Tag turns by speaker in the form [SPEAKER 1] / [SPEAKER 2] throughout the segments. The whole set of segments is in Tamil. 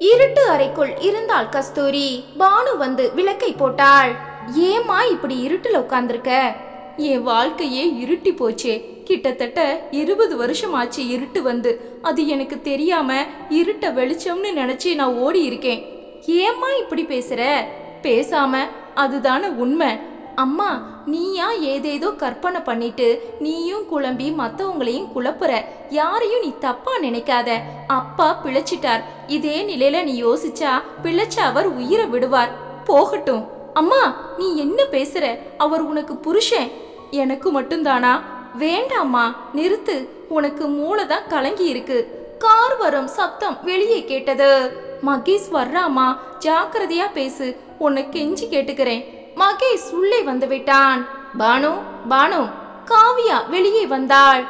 [SPEAKER 1] இருட்டு அறைக்குள் இருந்தாள் கஸ்தூரி. பானு வந்து விளக்கை போட்டாள். ஏமா இப்படி இருட்டுல உட்கார்ந்திருக்க?
[SPEAKER 2] என் வாழ்க்கையே இருட்டி போச்சே. கிட்டத்தட்ட 20 வருஷம் ஆச்சு இருட்டு வந்து. அது எனக்கு தெரியாம இருட்ட வெளிச்சம்னு நினைச்சு நான் ஓடி இருக்கேன்.
[SPEAKER 1] ஏமா இப்படி பேசுற?
[SPEAKER 2] பேசாம அதுதானே உண்மை.
[SPEAKER 1] அம்மா, நீயா ஏதேதோ கற்பனை பண்ணிட்டு நீயும் குழம்பி மத்தவங்களையும் குழப்புற. யாரையும் நீ தப்பா நினைக்காத. அப்பா பிழைச்சிட்டார். இதே நிலையில நீ யோசிச்சா பிழைச்ச அவர் உயிரை விடுவார்.
[SPEAKER 2] போகட்டும்.
[SPEAKER 1] அம்மா, நீ என்ன பேசுற? அவர் உனக்கு புருஷன்.
[SPEAKER 2] எனக்கு மட்டும்தானா?
[SPEAKER 1] வேண்டாம்மா, நிறுத்து. உனக்கு மூளைதான் கலங்கி இருக்கு. கார் வரும் சப்தம் வெளியே கேட்டது. மகேஷ் வர்றாமா, ஜாக்கிரதையா பேசு. உன்னை கெஞ்சி கேட்டுக்கிறேன். மகேஷ் உள்ளே வந்து விட்டான். பானு, பானு. காவியா வெளியே வந்தாள்.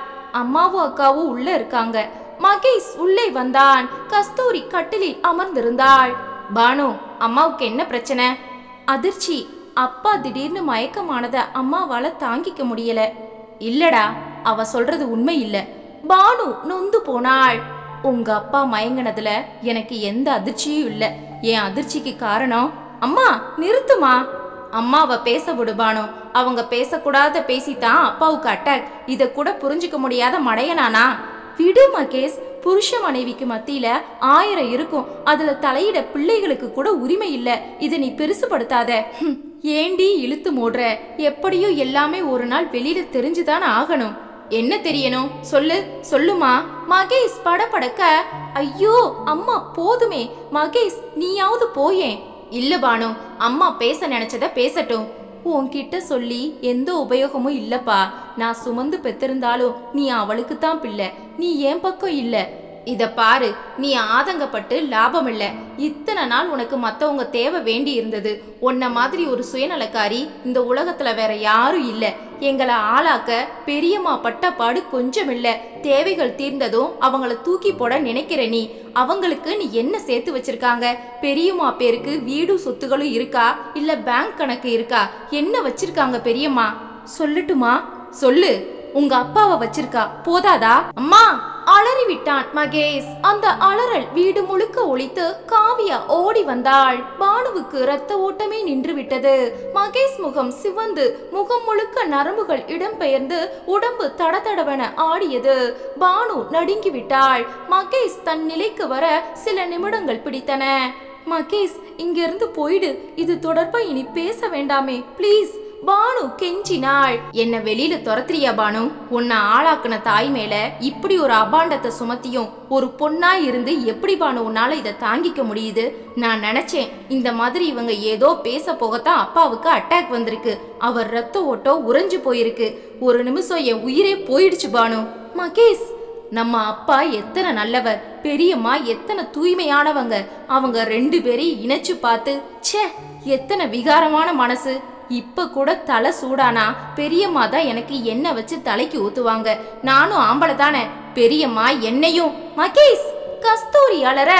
[SPEAKER 1] அம்மாவும் அக்காவும் உள்ள இருக்காங்க. மகேஷ் உள்ளே வந்தான். கஸ்தூரி கட்டிலில் அமர்ந்திருந்தாள். பானு, அம்மாவுக்கு என்ன பிரச்சனை? அதிர்ச்சி. அப்பா திடீர்னு மயக்கமானத அம்மாவால தாங்கிக்க முடியல. இல்லடா, அவ சொல்றது உண்மை இல்ல. பானு நொந்து போனாள். உங்க அப்பா மயங்கினதுல எனக்கு எந்த அதிர்ச்சியும் இல்ல. என் அதிர்ச்சிக்கு காரணம் அம்மா. நிறுத்துமா. அம்மாவை பேச விடு பானு. அவங்க பேசக்கூடாத பேசித்தான் அப்பாவுக்கு அட்டாக். இத கூட புரிஞ்சுக்க முடியாத மடையனானா? விடு மகேஷ். புருஷ மனைவிக்கு மத்தியில 1000 இருக்கும். அதுல தலையிட பிள்ளைகளுக்கு கூட உரிமை இல்ல. இத நீ பெருசுபடுத்தாத.
[SPEAKER 2] ஏண்டி இழுத்து மூடுற? எப்படியோ எல்லாமே ஒரு நாள் வெளியில தெரிஞ்சுதானே ஆகணும்.
[SPEAKER 1] என்ன தெரியணும்? சொல்லு, சொல்லுமா. மகேஷ் படபடக்க. ஐயோ அம்மா, போதுமே. மகேஷ், நீயாவது போயேன். இல்ல பானு, அம்மா பேச நினைச்சத பேசட்டும்.
[SPEAKER 2] உன்கிட்ட சொல்லி எந்த உபயோகமும் இல்லப்பா. நான் சுமந்து பெற்றிருந்தாலும் நீ அவளுக்கு தான் பிள்ளை. நீ என் பக்கம் இல்ல.
[SPEAKER 1] இத பாரு, நீ ஆதங்கப்பட்டு லாபம் இல்ல. இத்தனை நாள் உனக்கு மத்தவங்க தேவை வேண்டி இருந்தது. உன்ன மாதிரி ஒரு சுயநலக்காரி இந்த உலகத்துல வேற யாரும் இல்ல. எங்களை ஆளாக்க பெரியம்மா பட்ட பாடு கொஞ்சம் இல்ல. தேவைகள் தீர்ந்ததும் அவங்கள தூக்கி போட நினைக்கிற நீ. அவங்களுக்கு நீ என்ன சேர்த்து வச்சிருக்காங்க? பெரியம்மா பேருக்கு வீடு சொத்துகளும் இருக்கா? இல்ல பேங்க் கணக்கு இருக்கா? என்ன வச்சிருக்காங்க பெரியம்மா?
[SPEAKER 2] சொல்லட்டுமா?
[SPEAKER 1] சொல்லு.
[SPEAKER 2] உங்க அப்பாவை வச்சிருக்கா, போதாதா?
[SPEAKER 1] அம்மா, அலறி விட்டான் மகேஷ். அந்த அலறல் வீடு முழுக்க ஒலித்து காவியா ஓடி வந்தாள். பானுவுக்கு ரத்த ஓட்டமே நின்று விட்டது. மகேஷ் முகம் சிவந்து முகம் முழுக்க நரம்புகள் இடம்பெயர்ந்து உடம்பு தடதடவென ஆடியது. பானு நடுங்கி விட்டாள். மகேஷ் தன் நிலைக்கு வர சில நிமிடங்கள் பிடித்தன.
[SPEAKER 2] மகேஷ், இங்கிருந்து போயிடு. இது தொடர்பா இனி பேச வேண்டாமே, பிளீஸ்.
[SPEAKER 1] பானு கெஞ்சினாள். என்ன வெளியில துரத்துறியா பானு? உன்னை ஆளாக்குன தாய் மேல இப்படி ஒரு அபாண்டத்தை சுமத்தியும் ஒரு பொண்ணா இருந்து எப்படி பானு உன்னால இதை தாங்கிக்க முடியுது? நான் நினைச்சேன் இந்த மாதிரி இவங்க ஏதோ பேச போகத்தான் அப்பாவுக்கு அட்டாக் வந்திருக்கு. அவர் ரத்த ஓட்டம் உறைஞ்சு போயிருக்கு. ஒரு நிமிஷம் என் உயிரே போயிடுச்சு பானு.
[SPEAKER 2] மகேஷ்,
[SPEAKER 1] நம்ம அப்பா எத்தனை நல்லவர், பெரியம்மா எத்தனை தூய்மையானவங்க. அவங்க 2 பேரையும் இணைச்சு பார்த்து ச்சே, எத்தனை விகாரமான மனசு. இப்ப கூட தலை சூடானா பெரியம்மா தான் எனக்கு எண்ணெய் வச்சு தலைக்கு ஊத்துவாங்க. நானும் ஆம்பளை தானே. பெரியம்மா என்னையும். மகேஷ், கஸ்தூரி அலற.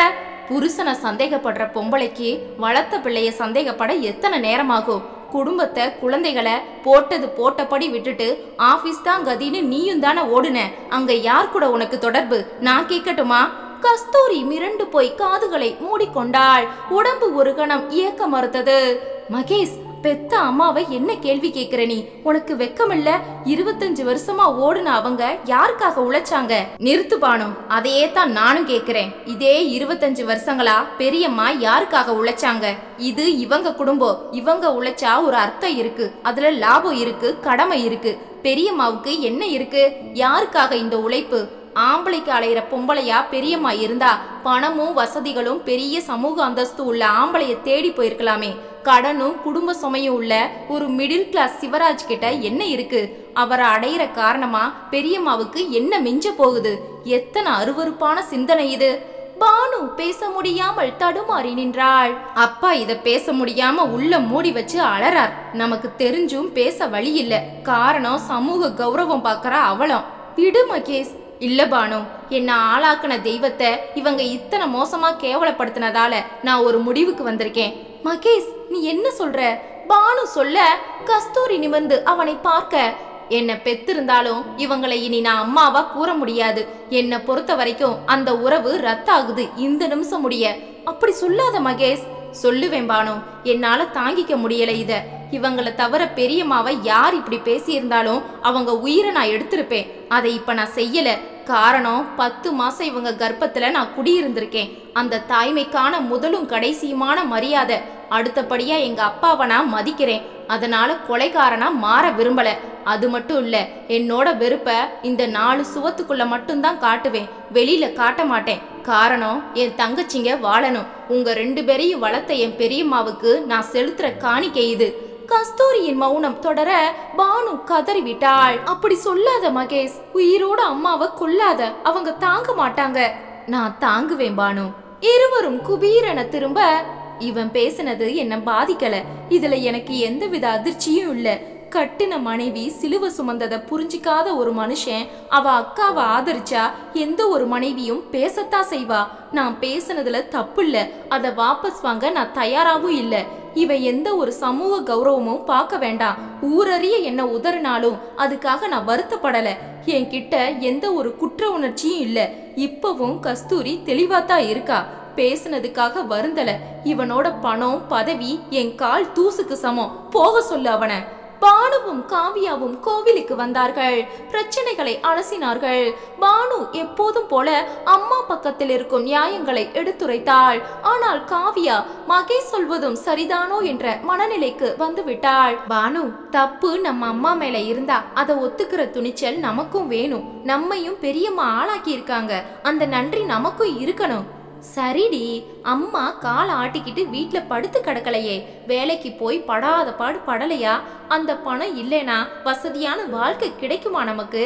[SPEAKER 1] புருஷனை சந்தேகப்படுற பொம்பளைக்கு வளர்த்த பிள்ளைய சந்தேகப்பட எத்தனை நேரமாகும்? குடும்பத்தை குழந்தைகளை போட்டது போட்டபடி விட்டுட்டு ஆபீஸ் தான் கதின்னு நீயும் தானே ஓடுன. அங்க யார் கூட உனக்கு தொடர்பு? நான் கேட்கட்டுமா? கஸ்தூரி மிரண்டு போய் காதுகளை மூடிக்கொண்டாள். உடம்பு ஒரு கணம் இயக்க மறுத்தது. மகேஷ், பெத்த அம்மாவை என்ன கேள்வி கேக்குற நீ? உனக்கு வெக்கமில்ல? 25 வருஷமா ஓடுன அவங்க யாருக்காக உழைச்சாங்க? நிறுத்து பானு, அதையே தான் நானும் கேக்குறேன். இதே 25 வருஷங்களா பெரியம்மா யாருக்காக உழைச்சாங்க? இது இவங்க குடும்பம். இவங்க உழைச்சா ஒரு அர்த்தம் இருக்கு. அதுல லாபம் இருக்கு, கடமை இருக்கு. பெரியம்மாவுக்கு என்ன இருக்கு? யாருக்காக இந்த உழைப்பு? ஆம்பளைக்கு அலையிற பொம்பளையா பெரியம்மா இருந்தா பணமும் வசதிகளும் பெரிய சமூக அந்தஸ்து உள்ள ஆம்பளைய தேடி போயிருக்கலாமே. கடனும் குடும்ப சுமையும் உள்ள ஒரு மிடில் கிளாஸ் சிவராஜ் கிட்ட என்ன இருக்கு? அவரை அடையிற காரணமா பெரியம்மாவுக்கு என்ன மிஞ்ச போகுது? எத்தனை அருவருப்பான சிந்தனை இது! பானு பேச முடியாமல் தடுமாறி நின்றாள். அப்பா இத பேச முடியாம உள்ள மூடி வச்சு அலறார். நமக்கு தெரிஞ்சும் பேச வழி இல்ல. காரணம் சமூக கௌரவம் பாக்குற அவலம். விடு மகேஷ். இல்ல பானு, என்ன ஆளாக்குன தெய்வத்தை இவங்க இத்தனை மோசமா கேவலப்படுத்தினதால நான் ஒரு முடிவுக்கு வந்திருக்கேன். மகேஷ், நீ என்ன சொல்ற? பானு சொல்ல கஸ்தூரி நிமிர்ந்து அவனை பார்க்க. என்ன பெத்திருந்தாலும் இவங்களை இனி நான் அம்மாவா கூற முடியாது. என்னை பொறுத்த வரைக்கும் அந்த உறவு ரத்தாகுது இந்த நிமிஷம் முடிய.
[SPEAKER 2] அப்படி சொல்லாத மகேஷ்.
[SPEAKER 1] சொல்லுவேன் பானு, என்னால தாங்கிக்க முடியல இத. இவங்களை தவிர பெரியம்மாவை யார் இப்படி பேசியிருந்தாலும் அவங்க உயிரை நான் எடுத்திருப்பேன். அதை இப்ப நான் செய்யல. காரணம் 10 மாசம் இவங்க கர்ப்பத்துல நான் குடியிருந்திருக்கேன். அந்த தாய்மைக்கான முதலும் கடைசியுமான மரியாதை. அடுத்தபடியா எங்க அப்பாவை நான் மதிக்கிறேன். அதனால கொலைகாரனா மாற விரும்பல. அது மட்டும் இல்ல, என்னோட வெறுப்ப இந்த 4 சுவத்துக்குள்ள மட்டும்தான் காட்டுவேன், வெளியில காட்ட மாட்டேன். காரணம், என் தங்கச்சிங்க வாழணும். உங்க 2 பேரையும் வளர்த்த என் பெரியம்மாவுக்கு நான் செலுத்துற காணிக்கை இது.
[SPEAKER 2] கஸ்தூரியின் மௌனம் தொடர பானு கதறிவிட்டாள். அப்படி சொல்லாத மகேஷ். உயிரோட அம்மாவை கொல்லாத, அவங்க தாங்க மாட்டாங்க.
[SPEAKER 1] நான் தாங்குவேன் பானு.
[SPEAKER 2] இருவரும் குபீரென திரும்ப.
[SPEAKER 1] இவன் பேசினது என்ன பாதிக்கல.
[SPEAKER 2] இதுல எனக்கு எந்தவித அதிர்ச்சியும் இல்ல. கட்டின மனைவி சிலுவை சுமந்ததை புரிஞ்சிக்காத ஒரு மனுஷன் அவ அக்காவை ஆதரிச்சா எந்த ஒரு மனைவியும் பேசத்தான் செய்வா. நான் பேசினதுல தப்பு இல்ல, அதை வாபஸ் வாங்க நான் தயாராவும் இல்ல. இவன் எந்த ஒரு சமூக கௌரவமும் பார்க்க வேண்டாம். ஊரறிய என்ன உதறினாலும் அதுக்காக நான் வருத்தப்படல. என்கிட்ட எந்த ஒரு குற்ற உணர்ச்சியும் இல்ல. இப்பவும் கஸ்தூரி தெளிவாத்தான் இருக்கா. பேசினதுக்காக வருந்தல. இவனோட பணம் பதவி என் கால் தூசுக்கு சமம். போக சொல்லு அவனை. பானுவும் காவியாவும் கோவிலுக்கு வந்தார்கள். பிரச்சனைகளை அலசினார்கள். பானு எப்போதும் போல அம்மா பக்கத்தில் இருக்கும் நியாயங்களை எடுத்துரைத்தாள். ஆனால் காவியா மகேஷ் சொல்வதும் சரிதானோ என்ற மனநிலைக்கு வந்துவிட்டாள்.
[SPEAKER 1] பானு, தப்பு நம்ம அம்மா மேல இருந்தா அதை ஒத்துக்கிற துணிச்சல் நமக்கும் வேணும். நம்மையும் பெரியம்மா ஆளாக்கி இருக்காங்க, அந்த நன்றி நமக்கும் இருக்கணும். சரிடி, அம்மா காலை ஆட்டிக்கிட்டு வீட்டுல படுத்து கிடக்கலையே, வேலைக்கு போய் படாத பாடு படலையா? அந்த பணம் இல்லைனா வசதியான வாழ்க்கை கிடைக்குமா நமக்கு?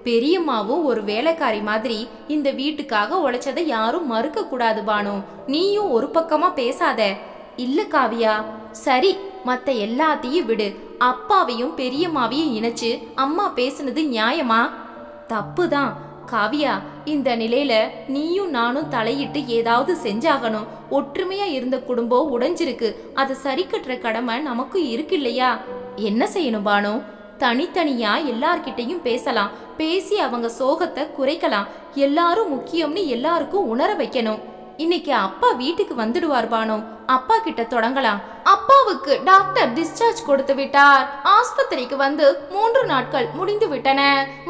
[SPEAKER 1] பெரியம்மாவும் ஒரு வேலைக்காரி மாதிரி இந்த வீட்டுக்காக உழைச்சதை யாரும் மறுக்க கூடாது பானு. நீயும் ஒரு பக்கமா பேசாத. இல்ல காவியா, சரி, மத்த எல்லாத்தையும் விடு. அப்பாவையும் பெரியம்மாவையும் இணைச்சு அம்மா பேசுனது நியாயமா? தப்புதான் காவியா. இந்த நிலையில நீயும் நானும் தலையிட்டு ஏதாவது செஞ்சாகணும். ஒற்றுமையா இருந்த குடும்பம் உடைஞ்சிருக்கு. அதை சரி கட்டுற கடமை நமக்கு இருக்கு இல்லையா? என்ன செய்யணும் பானு? தனித்தனியா எல்லார்கிட்டையும் பேசலாம். பேசி அவங்க சோகத்தை குறைக்கலாம். எல்லாரும் முக்கியம்னு எல்லாருக்கும் உணர வைக்கணும். இன்னைக்கு அப்பா வீட்டுக்கு வந்துடுவார் பானு. அப்பா கிட்ட தொடங்கலாம்.
[SPEAKER 2] அப்பாவுக்கு டாக்டர் டிஸ்சார்ஜ் கொடுத்து விட்டார். ஆஸ்பத்திரிக்கு வந்து 3 நாட்கள் முடிந்து விட்டன.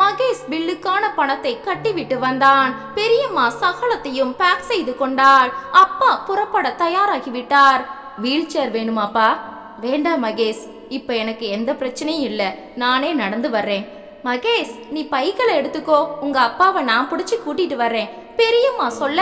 [SPEAKER 2] மகேஷ் பில்லுக்கான பணத்தை கட்டிவிட்டு வந்தான். பெரியம்மா சகலத்தையும் பேக் செய்து கொண்டாள். அப்பா புறப்பட தயாராகிவிட்டார்.
[SPEAKER 1] Wheel chair வேணுமாப்பா? வேண்டாம் மகேஷ், இப்ப எனக்கு எந்த பிரச்சனையும் இல்ல, நானே நடந்து வர்றேன்.
[SPEAKER 2] மகேஷ், நீ பைகளை எடுத்துக்கோ, உங்க அப்பாவை நான் பிடிச்சு கூட்டிட்டு வர்றேன். பெரியம்மா சொல்ல.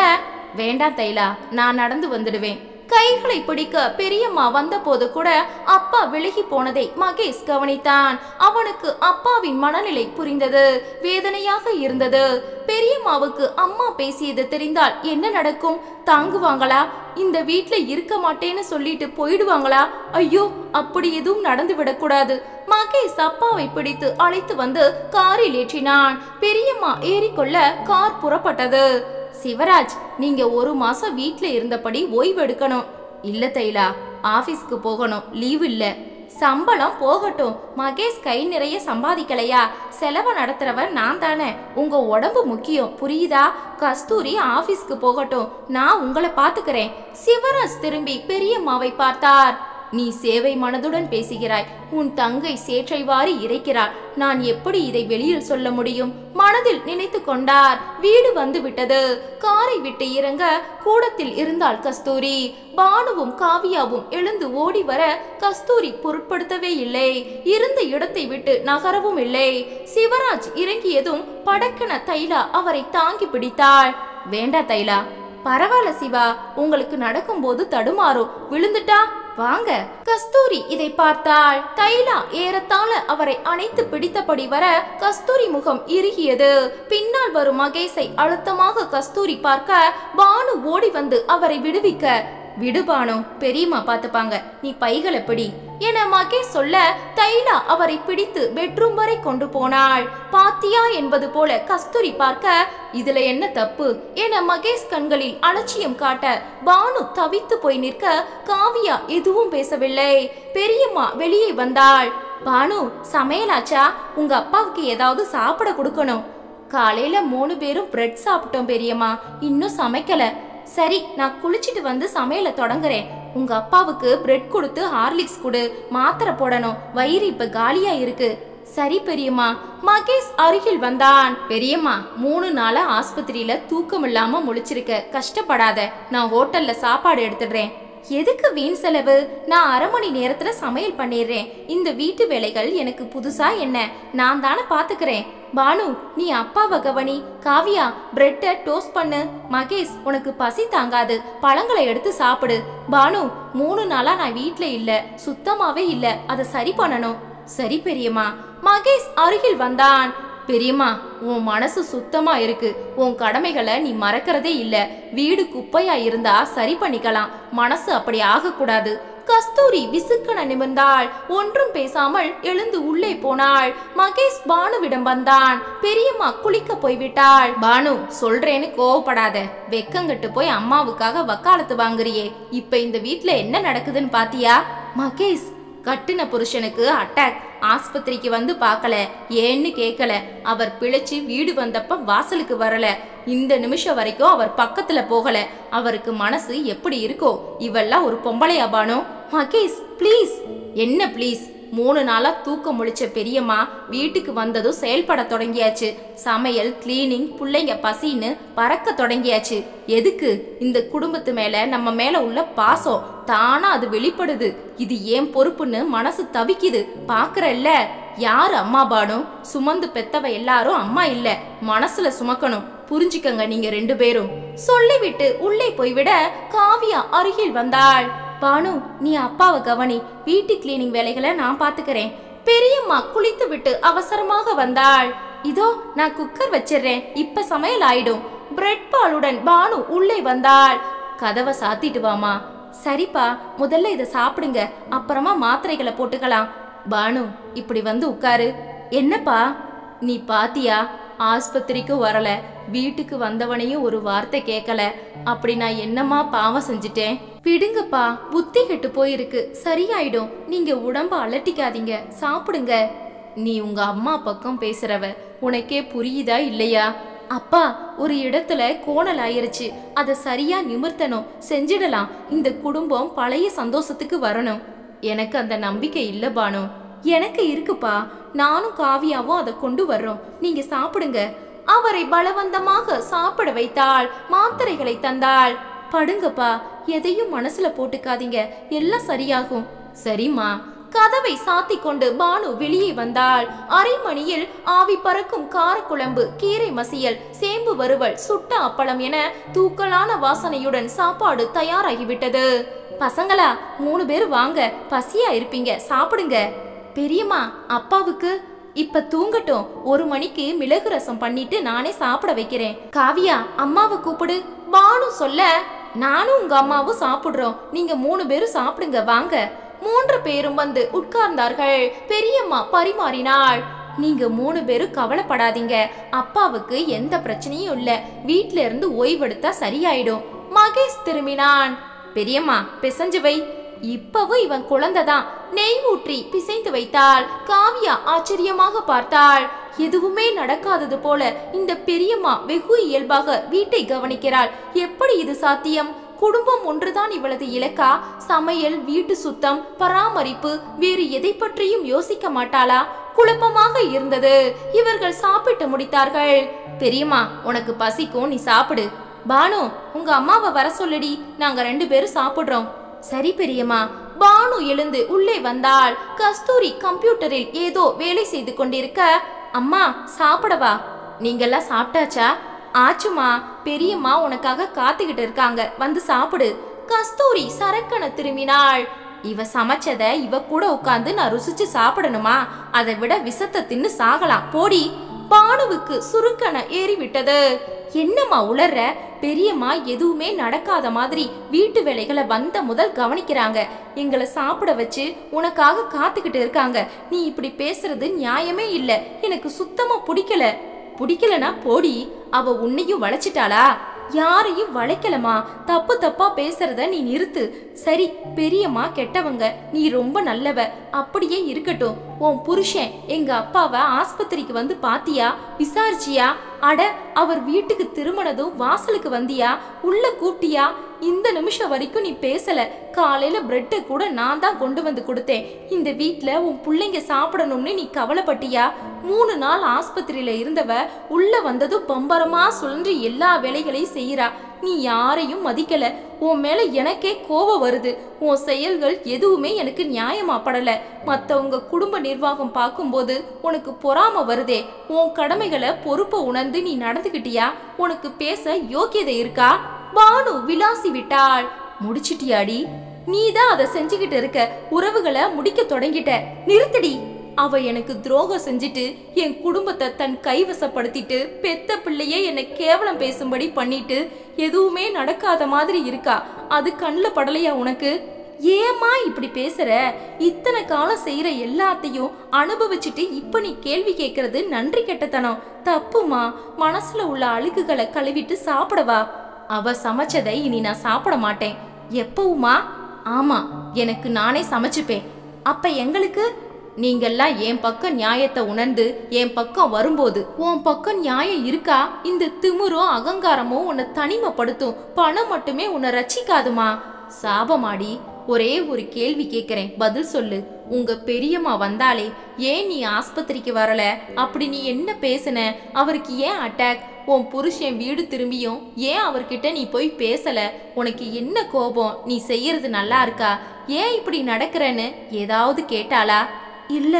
[SPEAKER 1] வேண்டாம் தைலா, நான் நடந்து வந்துடுவேன்.
[SPEAKER 2] கைகளை பிடிக்க பெரியம்மா வந்த போது கூட அப்பா விலகி போனதை மகேஷ் கவனித்தான். அவனுக்கு அப்பாவின் மனநிலை புரிந்தது. வேதனையாக இருந்தது. பெரியம்மாவுக்கு அம்மா பேசியது தெரிந்தால் என்ன நடக்கும்? தாங்குவாங்களா? இந்த வீட்டுல இருக்க மாட்டேன்னு சொல்லிட்டு போயிடுவாங்களா? ஐயோ, அப்படி எதுவும் நடந்து விடக்கூடாது. மகேஷ் அப்பாவை பிடித்து அழைத்து வந்து காரில் ஏற்றினான். பெரியம்மா ஏறிக்கொள்ள கார் புறப்பட்டது.
[SPEAKER 1] சிவராஜ், நீங்க 1 மாசம் வீட்டுல இருந்தபடி ஓய்வு எடுக்கணும். இல்ல தைலா, ஆபீஸ்க்கு போகணும், லீவு இல்ல.
[SPEAKER 2] சம்பளம் போகட்டும்.
[SPEAKER 1] மகேஷ் கை நிறைய சம்பாதிக்கலையா? செலவை நடத்துறவர் நான் தானே. உங்க உடம்பு முக்கியம், புரியுதா? கஸ்தூரி ஆபீஸ்க்கு போகட்டும், நான் உங்களை பாத்துக்கிறேன்.
[SPEAKER 2] சிவராஜ் திரும்பி பெரியம்மாவை பார்த்தார்.
[SPEAKER 1] நீ சேவை மனதுடன் பேசுகிறாய். உன் தங்கை சேற்றை வாரி இறைக்கிறாள். நான் எப்படி இதை வெளியில் சொல்ல முடியும்?
[SPEAKER 2] மனதில் நினைத்து கொண்டார். வீடு வந்து விட்டது. காரை விட்டு இறங்க கூடத்தில் இருந்தாள் கஸ்தூரி. பானுவும் காவியாவும் எழுந்து ஓடி வர கஸ்தூரி பொருட்படுத்தவே இல்லை. இருந்த இடத்தை விட்டு நகரவும் இல்லை. சிவராஜ் இறங்கியதும் படக்கென தைலா அவரை தாங்கி பிடித்தாள்.
[SPEAKER 1] வேண்டா தைலா, பரவாயில்ல சிவா, உங்களுக்கு நடக்கும்போது தடுமாறும், விழுந்துட்டா வாங்க.
[SPEAKER 2] கஸ்தூரி இதை பார்த்தாள். தைலா ஏறத்தாழ அவரை அணைத்து பிடித்தபடி வர கஸ்தூரி முகம் இறுகியது. பின்னால் வரும் மகேஷை அழுத்தமாக கஸ்தூரி பார்க்க பானு ஓடி வந்து அவரை விடுவிக்க.
[SPEAKER 1] விடுபானு, பெரியம்மா பாத்துப்பாங்க, நீ பைகளை பிடி
[SPEAKER 2] என மகேஷ் சொல்ல தைலா அவரை பிடித்து பெட்ரூம் வரை கொண்டு போனாள். பாத்தியா என்பது போல கஸ்தூரி பார்க்க இதுல என்ன தப்பு என மகேஷ் கண்களில் அலட்சியம் காட்ட பானு தவித்து போய் நிற்க காவியா எதுவும் பேசவில்லை. பெரியம்மா வெளியே வந்தாள்.
[SPEAKER 1] பானு சமையலாச்சா? உங்க அப்பாவுக்கு ஏதாவது சாப்பிட கொடுக்கணும். காலையில 3 பேரும் பிரெட் சாப்பிட்டோம் பெரியம்மா, இன்னும் சமைக்கல. சரி, நான் குளிச்சிட்டு வந்து சமையலை தொடங்குறேன். உங்க அப்பாவுக்கு பிரெட் கொடுத்து ஹார்லிக்ஸ் கொடு, மாத்திரை போடணும், வயிறு இப்ப காலியா இருக்கு. சரி பெரியம்மா. மகேஷ் அருகில் வந்தான். பெரியம்மா, 3 நாளா ஆஸ்பத்திரியில தூக்கம் இல்லாம முழிச்சிருக்க, கஷ்டப்படாத. நான் ஹோட்டல்ல சாப்பாடு எடுத்துடுறேன். எதுக்கு வீண் செலவு? நான் 1/2 மணி நேரத்துல சமையல் பண்ணிடுறேன். இந்த வீட்டு வேலைகள் எனக்கு புதுசா என்ன? நான் தானே பாத்துக்கிறேன். பானு, நீ அப்பாவை கவனி. காவியா, பிரெட்டை டோஸ்ட் பண்ணு. மகேஷ், உனக்கு பசி தாங்காது, பழங்களை எடுத்து சாப்பிடு. பானு, 3 நாளா நான் வீட்ல இல்ல, சுத்தமாவே இல்ல, அதை சரி பண்ணணும். சரி பெரியம்மா. மகேஷ் அருகில் வந்தான். பெரியம்மா, உன் மனசு சுத்தமா இருக்கு, உன் கடமைகளை நீ மறக்கிறதே இல்ல. வீடு குப்பையா இருந்தா சரி பண்ணிக்கலாம், மனசு அப்படி ஆகக்கூடாது. கஸ்தூரி விசுக்கன நிமிர்ந்தாள். ஒன்றும் பேசாமல் எழுந்து உள்ளே போனாள். மகேஷ் பானுவிடம் வந்தான். பெரியம்மா குளிக்க போய்விட்டாள். பானு, சொல்றேன்னு கோவப்படாத. வெக்கங்கட்டு போய் அம்மாவுக்காக வக்காலத்து வாங்குறியே. இப்ப இந்த வீட்ல என்ன நடக்குதுன்னு பாத்தியா? மகேஷ், கட்டுன புருஷனுக்கு அட்டாக். ஆஸ்பத்திரிக்கு வந்து பார்க்கல, ஏன்னு கேட்கல. அவர் பிழைச்சு வீடு வந்தப்ப வாசலுக்கு வரல. இந்த நிமிஷம் வரைக்கும் அவர் பக்கத்துல போகல. அவருக்கு மனசு எப்படி இருக்கோ? இவெல்லாம் ஒரு பொம்பளையா பானு? மகேஷ் ப்ளீஸ். என்ன ப்ளீஸ்? 3 நாளா தூக்கம் முழிச்ச பெரியம்மா வீட்டுக்கு வந்ததும் செயல்பட தொடங்கியாச்சு. சமையல், கிளீனிங், பிள்ளைங்க பசின்னு பறக்க தொடங்கியாச்சு. எதுக்கு? இந்த குடும்பத்து மேல நம்ம மேல உள்ள பாசம் தானா அது வெளிப்படுது. இது ஏன் பொறுப்புன்னு மனசு தவிக்குது. பாக்குறல்ல? யாரு அம்மா பானு? சுமந்து பெத்தவ எல்லாரும் அம்மா இல்ல, மனசுல சுமக்கணும். புரிஞ்சுக்கங்க நீங்க 2 பேரும். சொல்லிவிட்டு உள்ளே போய்விட காவியா அருகில் வந்தாள். பானு, நீ அப்பாவை கவனி, வீட்டு கிளீனிங் வேலைகளை நான் பாத்துக்கிறேன். பெரியம்மா குளித்து விட்டு அவசரமாக வந்தாள். இதோ நான் குக்கர் வச்சிடுறேன், இப்ப சமையல் ஆயிடும். பிரெட் பாலுடன் பானு உள்ளே வந்தாள். கதவை சாத்திட்டு வாமா. சரிப்பா, முதல்ல இதை சாப்பிடுங்க, அப்புறமா மாத்திரைகளை போட்டுக்கலாம். பானு, இப்படி வந்து உட்காரு. என்னப்பா? நீ பாத்தியா? ஆஸ்பத்திரிக்கு வரல, வீட்டுக்கு வந்தவனையும் ஒரு வார்த்தை கேட்கல. அப்படி நான் என்னமா பாவம் செஞ்சுட்டேன்? விடுங்கப்பா, புத்தி கெட்டு போயிருக்கு, சரியாயிடும். நீங்க உடம்ப அலட்டிக்காதீங்க, சாப்பிடுங்க. நீ உங்க அம்மா பக்கம் பேசுறவ, உனக்கே புரியுதா இல்லையா? அப்பா, ஒரு இடத்துல கோணல் ஆயிருச்சு, அதை சரியா நிமிர்த்தணும், செஞ்சிடலாம். இந்த குடும்பம் பழைய சந்தோஷத்துக்கு வரணும். எனக்கு அந்த நம்பிக்கை இல்ல பானு. எனக்கு இருக்குப்பா, நானும் காவியாவும் அதை கொண்டு வர்றோம். நீங்க சாப்பிடுங்க. அவரை பலவந்தமாக சாப்பிட வைத்தாள். மாத்திரைகளை தந்தாள். படுங்கப்பா, எதையும் மனசுல போட்டுக்காதீங்க, எல்லாம் சரியாகும். சரிம்மா. கதவை சாத்தி கொண்டு பானு வெளியே வந்தாள். 1/2 மணியில் ஆவி பறக்கும் காரக்குழம்பு, கீரை மசியல், சேம்பு வறுவல், சுட்ட அப்பளம் என தூக்கலான வாசனையுடன் சாப்பாடு தயாராகிவிட்டது. பசங்களா, 3 பேர் வாங்க, பசியா இருப்பீங்க, சாப்பிடுங்க. பெரியம்மா, அப்பாவுக்கு இப்ப தூங்கட்டும், 1 மணிக்கு மிளகு ரசம் பண்ணிட்டு நானே சாப்பிட வைக்கிறேன். காவியா, அம்மாவை கூப்பிடு. பானு சொல்ல, நானும் உங்க அம்மாவும் சாப்பிடுறோம், நீங்க 3 பேரும் சாப்பிடுங்க வாங்க. 3 பேரும் வந்து உட்கார்ந்தார்கள். பெரியம்மா பரிமாறினாள். நீங்க 3 பேரும் கவலைப்படாதீங்க, அப்பாவுக்கு எந்த பிரச்சனையும் இல்ல, வீட்ல இருந்து ஓய்வெடுத்தா சரியாயிடும். மகேஷ் திரும்பினான். பெரியம்மா, பிசைஞ்சு வை. இப்பவும் இவன் குழந்தைதான். நெய் ஊற்றி பிசைந்து வைத்தாள். காவியா ஆச்சரியமாக பார்த்தாள். எதுவுமே நடக்காதது போல இந்த பெரியம்மா வெகு இயல்பாக வீட்டை கவனிக்கிறாள். எப்படி இது சாத்தியம்? குடும்பம் ஒன்றுதான் இவளது இலக்கா? சமையல், வீட்டு சுத்தம், பராமரிப்பு, வேறு எதை பற்றியும் யோசிக்க மாட்டாளா? குழப்பமாக இருந்தது. இவர்கள் சாப்பிட்டு முடித்தார்கள். பெரியம்மா, உனக்கு பசிக்கும், நீ சாப்பிடு. பானு, உங்க அம்மாவை வர சொல்லுடி, நாங்க 2 பேரும் சாப்பிடுறோம். சரி பெரியம்மா. பானு எழுந்து உள்ளே வந்தாள். கஸ்தூரி கம்ப்யூட்டரில் ஏதோ வேலை செய்து கொண்டிருக்க, அம்மா சாப்பிடவா? நீங்கெல்லாம் சாப்பிட்டாச்சா? ஆச்சுமா, பெரியம்மா உனக்காக காத்துக்கிட்டு இருக்காங்க, வந்து சாப்பிடு. கஸ்தூரி சரக்கன திரும்பினாள். இவ சமைச்சத இவ கூட உட்கார்ந்து நான் ருசிச்சு சாப்பிடணுமா? அதை விட விஷத்தை தின்னு சாகலாம், போடி. பானுவுக்கு சுருக்கன ஏறிவிட்டது. என்னம்மா உளர்ற? பெரியம்மா எதுவுமே நடக்காத மாதிரி வீட்டு வேலைகளை வந்த முதல் கவனிக்கிறாங்க. எங்களை சாப்பிட வச்சு உனக்காக காத்துக்கிட்டு இருக்காங்க. நீ இப்படி பேசுறது நியாயமே இல்ல. எனக்கு சுத்தமா பிடிக்கலனா போடி. அவ உன்னையும் வளைச்சிட்டாளா? யாரையும் வளைக்கலமா. தப்பு தப்பா பேசுறத நீ நிறுத்து. சரி, பெரியம்மா கெட்டவங்க, நீ ரொம்ப நல்லவ, அப்படியே இருக்கட்டும்.
[SPEAKER 2] உன் புருஷன் எங்க அப்பாவை ஆஸ்பத்திரிக்கு வந்து பாத்தியா, விசாரிச்சியா? அட, அவர் வீட்டுக்கு திரும்பினதும் வாசலுக்கு வந்தியா, உள்ள கூப்பிட்டியா? இந்த நிமிஷம் வரைக்கும் நீ பேசல. காலையில பிரெட்டை கூட நான் தான் கொண்டு வந்து கொடுத்தேன். இந்த வீட்டுல உன் பிள்ளைங்க சாப்பிடணும்னு நீ கவலைப்பட்டியா? 3 நாள் ஆஸ்பத்திரியில இருந்தவ உள்ள வந்ததும் பம்பரமா சுழன்று எல்லா வேலைகளையும் செய்யறா. நீ யாரையும் மதிக்கல. உன் மேல எனக்கே கோபம் வருது. உன் செயல்கள் எதுவுமே எனக்கு நியாயமா படல. மத்தவங்க குடும்ப நிர்வாகம் பார்க்கும்போது உனக்கு பொறாம வருதே. உன் கடமைகளை பொறுப்பை உணர்ந்து நீ நடந்துகிட்டியா? உனக்கு பேச யோக்கியதை இருக்கா? பானு விலாசி விட்டாள். முடிச்சிட்டியாடி? நீதான் அதை செஞ்சுக்கிட்டு இருக்க. உறவுகளை முடிக்க தொடங்கிட்ட. நிறுத்தடி. அவ எனக்கு துரோகம் செஞ்சுட்டு என் குடும்பத்தை தன் கைவசப்படுத்திட்டு பெத்த பிள்ளையே என்னை கேவலம் பேசும்படி பண்ணிட்டு எதுவுமே நடக்காத மாதிரி இருக்கா. அது கண்ணில் படலையா உனக்கு? ஏமா இப்படி பேசுற? இத்தனை காலம் செய்யற எல்லாத்தையும் அனுபவிச்சுட்டு இப்ப நீ கேள்வி கேட்கறது நன்றி கெட்டத்தனம். தப்புமா. மனசுல உள்ள அழுக்குகளை கழுவிட்டு சாப்பிடவா. அவ சமைச்சதை இனி நான் சாப்பிட மாட்டேன். எப்பவுமா? ஆமா, எனக்கு நானே சமைச்சுப்பேன். அப்ப எங்களுக்கு? நீங்கெல்லாம் என் பக்கம் நியாயத்தை உணர்ந்து என் பக்கம் வரும்போது உன் பக்கம் நியாயம் இருக்கா? இந்த திமிரும் அகங்காரமும் உன்னை தனிமைப்படுத்தும். பணம் மட்டுமே உன்னை ரட்சிக்காதுமா. சாபமாடி. ஒரே ஒரு கேள்வி கேட்கிறேன், பதில் சொல்லு. உங்க பெரியம்மா வந்தாலே ஏன் நீ ஆஸ்பத்திரிக்கு வரல? அப்படி நீ என்ன பேசுன? அவருக்கு ஏன் அட்டாக்? உன் புருஷன் வீடு திரும்பியும் ஏன் அவர்கிட்ட நீ போய் பேசல? உனக்கு என்ன கோபம்? நீ செய்யறது நல்லா இருக்கா? ஏன் இப்படி நடக்கிறன்னு ஏதாவது கேட்டாளா? இல்ல.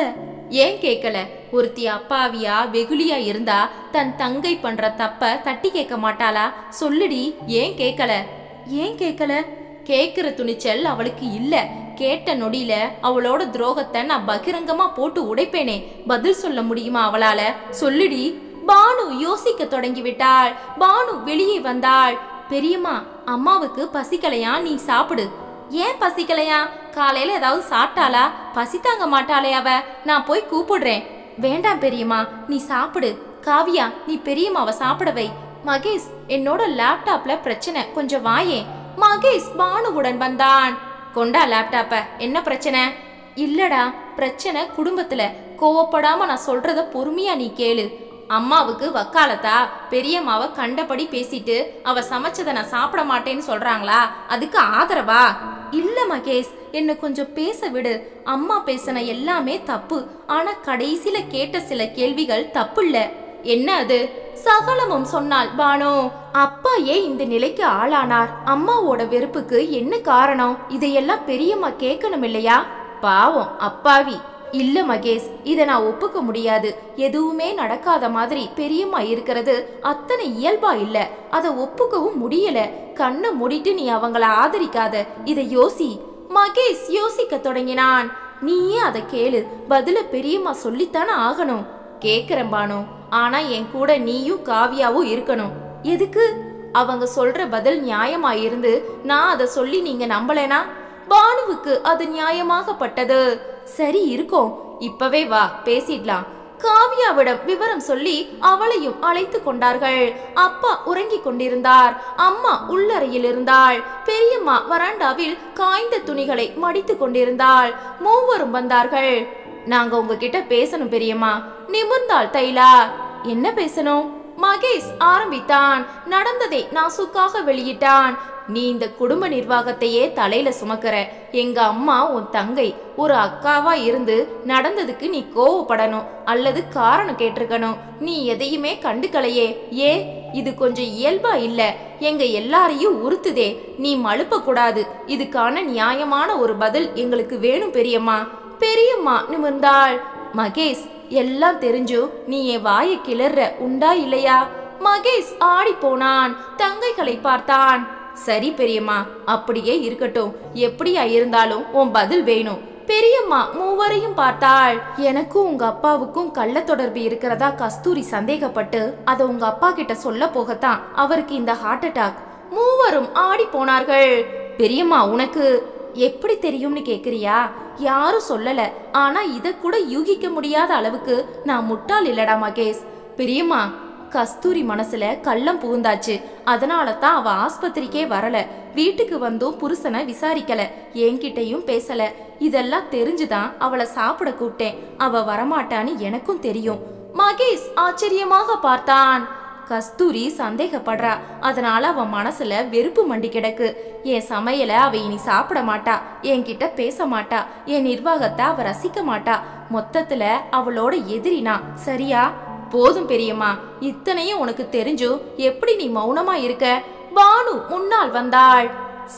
[SPEAKER 2] ஏன் கேட்கல? ஒருத்தி அப்பாவியா வெகுளியா இருந்தா தன் தங்கை பண்ற தப்ப தட்டி கேட்க மாட்டாளா? சொல்லுடி, ஏன் கேட்கல? ஏன் கேட்கல? கேட்கிற துணிச்சல் அவளுக்கு இல்ல. கேட்ட நொடியில அவளோட துரோகத்தை நான் பகிரங்கமா போட்டு உடைப்பேனே. பதில் சொல்ல முடியுமா அவளால? சொல்லுடி. பானு யோசிக்க தொடங்கி விட்டாள். பானு வெளியே வந்தாள். பெரியம்மா, அம்மாவுக்கு பசிக்கலையா? நீ சாப்பிடு. ஏன் பசிக்கலையா? காலையில ஏதாவது சாப்பிட்டாளா? பசி தாங்க மாட்டாளே அவ. நான் போய் கூப்பிடுறேன். வேண்டாம் பெரியம்மா, நீ சாப்பிடு. காவியா, நீ பெரியம்மாவை சாப்பிட வை. மகேஷ், என்னோட லேப்டாப்ல பிரச்சனை, கொஞ்சம் வாயே. மகேஷ் பானுவுடன் வந்தான். கொண்டா லேப்டாப்ப. என்ன பிரச்சனை? இல்லடா, பிரச்சனை குடும்பத்துல. கோவப்படாம நான் சொல்றத பொறுமையா நீ கேளு. அம்மாவுக்கு வக்காலத்தா? பெரியம்மாவை கண்டபடி பேசிட்டு அவ சமைச்சதை நான் சாப்பிட மாட்டேன்னு சொல்றாங்களா? அதுக்கு ஆதரவா? இல்ல மகேஷ், என்ன கொஞ்சம் பேச விடு. அம்மா பேசின எல்லாமே தப்பு. ஆனா கடைசியில கேட்ட சில கேள்விகள் தப்பு இல்ல. என்ன அது? சகலமும் சொன்னாள் பானு. அப்பா ஏன் இந்த நிலைக்கு ஆளானார்? அம்மாவோட வெறுப்புக்கு என்ன காரணம்? இதையெல்லாம் பெரியம்மா கேட்கணும் இல்லையா? பாவம் அப்பாவி. இல்ல மகேஷ், இதை நான் ஒப்புக்க முடியாது. எதுவுமே நடக்காத மாதிரி பெரியம்மா இருக்கிறது அத்தனை இயல்பா இல்ல. அதை ஒப்புக்கவும் முடியல. கண்ணை மூடிட்டு நீ அவங்கள ஆதரிக்காத. இதை யோசி. மகேஷ் யோசிக்க தொடங்கினான். நீயே அதை கேளு. பதில பெரியம்மா சொல்லித்தானே ஆகணும். கேக்குறேன் பானு, ஆனா என் கூட நீயும் காவியாவும் இருக்கணும். எதுக்கு? அவங்க சொல்ற பதில் நியாயமா இருந்து நான் அதை சொல்லி நீங்க நம்பலேனா? பானுவுக்கு அது நியாயமாகப்பட்டது. சரி இருக்கோம், இப்பவே வா பேசிடலாம். காவியாவிடம் விவரம் சொல்லி அவளையும் அழைத்து கொண்டார்கள். அப்பா உறங்கிக் கொண்டிருந்தார். அம்மா உள்ளறையில் இருந்தாள். பெரியம்மா வராண்டாவில் காய்ந்த துணிகளை மடித்து கொண்டிருந்தாள். மூவரும் வந்தார்கள். நாங்க உங்ககிட்ட பேசணும் பெரியம்மா. நிமிர்ந்தாள் தைலா. என்ன பேசணும்? மகேஷ் ஆரம்பித்தான். நடந்ததை நாசுக்காக வெளியிட்டான். நீ இந்த குடும்ப நிர்வாகத்தையே தலையில சுமக்கிற. எங்க அம்மா உன் தங்கை, ஒரு அக்காவா இருந்து நடந்ததுக்கு நீ கோவப்படணும் அல்லது காரணம் கேட்டிருக்கணும். நீ எதையுமே கண்டுக்கலையே. ஏன்? இது கொஞ்சம் இயல்பா இல்ல. எங்க எல்லாரையும் உறுத்துதே. நீ மழுப்ப கூடாது. இதுக்கான நியாயமான ஒரு பதில் எங்களுக்கு வேணும் பெரியம்மா. பெரியம்மா நிமிர்ந்தாள். மகேஷ், எல்லாம் தெரிஞ்சும் நீ என் வாயை கிளற உண்டா இல்லையா? மகேஷ் ஆடி போனான். தங்கைகளை பார்த்தான். சரி பெரியம்மா, அப்படியே இருக்கட்டும். எப்படியா இருந்தாலும் உன் பதில் வேணும். பெரியம்மா மூவரையும் பார்த்தாள். எனக்கும் உங்க அப்பாவுக்கும் கள்ள தொடர்பு இருக்கிறதா கஸ்தூரி சந்தேகப்பட்டு அதை உங்க அப்பா கிட்ட சொல்ல போகத்தான் அவருக்கு இந்த ஹார்ட் அட்டாக். மூவரும் ஆடி போனார்கள். பெரியம்மா, உனக்கு எப்படி தெரியும்னு கேக்குறியா? யாரும் சொல்லல. ஆனா இத கூட யூகிக்க முடியாத அளவுக்கு நான் முட்டாள் இல்லடா மகேஷ். பெரியம்மா,
[SPEAKER 1] கஸ்தூரி மனசுல கள்ளம் புகுந்தாச்சு. அதனால தான் அவ ஆஸ்பத்திரிக்கே வரல. வீட்டுக்கு வந்தும் புருஷனை விசாரிக்கல, என்கிட்டயும் பேசல. இதெல்லாம் தெரிஞ்சுதான் அவளை சாப்பிட கூப்பிட்டேன். அவ வரமாட்டான்னு எனக்கும் தெரியும். மகேஷ் ஆச்சரியமாக பார்த்தான். கஸ்தூரி சந்தேகப்படுறா. அதனால அவன் மனசுல வெறுப்பு மண்டி கிடக்கு. என் சமையல அவ இனி சாப்பிட மாட்டா, என்கிட்ட பேச மாட்டா, என் நிர்வாகத்தை அவ ரசிக்க மாட்டா. மொத்தத்துல அவளோட எதிரினா சரியா? போதும் பெரியம்மா, இத்தனையும் உனக்கு தெரிஞ்சும் எப்படி நீ மௌனமா இருக்க? பானு முன்னால் வந்தாள்.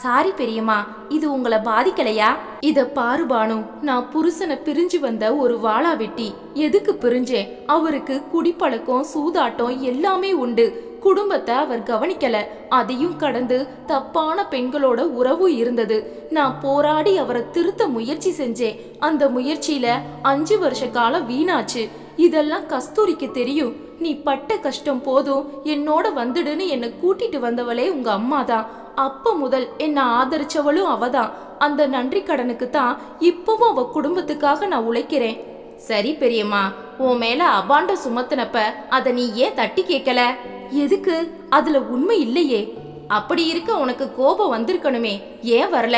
[SPEAKER 1] சாரி பெரியம்மா, இது உங்களை பாதிக்கலையா? இத பாரு பானு, நான் புருஷனை பிரிஞ்சு வந்த ஒரு வாளா வெட்டி. எதுக்கு பிரிஞ்சேன்? அவருக்கு குடிப்பழக்கம் சூதாட்டம் எல்லாமே உண்டு. குடும்பத்தை அவர் கவனிக்கல. அதையும் கடந்து தப்பான பெண்களோட உறவு இருந்தது. நான் போராடி அவரை திருத்த முயற்சி செஞ்சேன். அந்த முயற்சியில 5 வருஷ காலம் வீணாச்சு. இதெல்லாம் கஸ்தூரிக்கு தெரியும். நீ பட்ட கஷ்டம் போதும், என்னோட வந்துடுன்னு என்னை கூட்டிட்டு வந்தவளே உங்க அம்மா தான். அப்ப முதல் என்ன ஆதரிச்சவளும் அவதான். அந்த நன்றி கடனுக்கு தான் இப்பவும் அவ குடும்பத்துக்காக நான் உழைக்கிறேன். சரி பெரியம்மா, உன் மேல அபாண்ட சுமத்தினப்ப அத நீ ஏன் தட்டி கேட்கல? எதுக்கு? அதுல உண்மை இல்லையே. அப்படி இருக்க உனக்கு கோபம் வந்திருக்கணுமே, ஏன் வரல?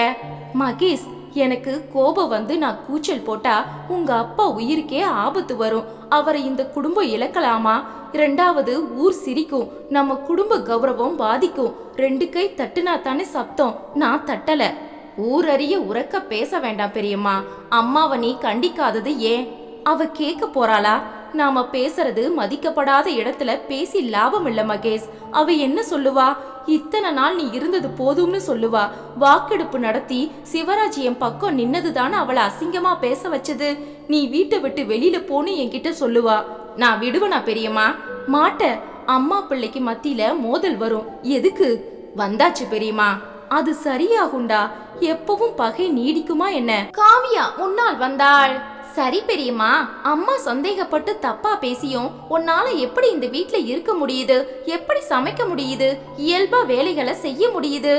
[SPEAKER 1] மகேஷ், எனக்கு கோபம் வந்து நான் கூச்சல் போட்டா உங்க அப்பா உயிருக்கே ஆபத்து வரும். அவரை இந்த குடும்பம் இழக்கலாமா? 2வது ஊர் சிரிக்கும், நம்ம குடும்ப கௌரவம் பாதிக்கும். 2 கை தட்டுனா தானே சப்தம். நான் தட்டல. ஊரறிய உறக்க பேச வேண்டாம் பெரியம்மா. அம்மாவை நீ கண்டிக்காதது ஏன்? அவ கேட்க போறாளா? நாம பேசுறது மதிக்கப்படாத இடத்துல பேசி லாபம் இல்ல மகேஷ். அவ என்ன சொல்லுவா? இத்தனை நாள் நீ இருந்தது போதும்னு சொல்லுவா. வாக்கெடுப்பு நடத்தி சிவராஜ் என் பக்கம் நின்னதுதானே அவளை அசிங்கமா பேச வச்சது. நீ வீட்டை விட்டு வெளியில போன்னு என்கிட்ட சொல்லுவா. நான் விடுவனா பெரியம்மா? மாட்ட. அம்மா பிள்ளைக்கு மத்தியில மோதல் வரும். எதுக்கு? வந்தாச்சு பெரியம்மா, அது சரியாகுண்டா. எப்பவும் பகை நீடிக்குமா என்ன? காவியா முன்னால் வந்தாள். சரி பெரியம்மா, அம்மா சந்தேகப்பட்டு தப்பா பேசியும் உன்னால எப்படி இந்த வீட்ல இருக்க முடியுது? எப்படி சமைக்க முடியுது? இயல்பா வேலைகளை செய்ய முடியுது?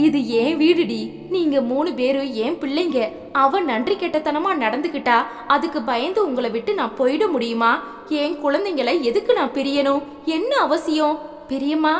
[SPEAKER 1] இது ஏன் வீடுடி. நீங்க 3 பேரும் ஏன் பிள்ளைங்க. அவ நன்றி கெட்டத்தனமா நடந்துக்கிட்டா அதுக்கு பயந்து உங்களை விட்டு நான் போயிட முடியுமா? என் குழந்தைங்களை எதுக்கு நான் பிரியணும்? என்ன அவசியம்? பெரியம்மா,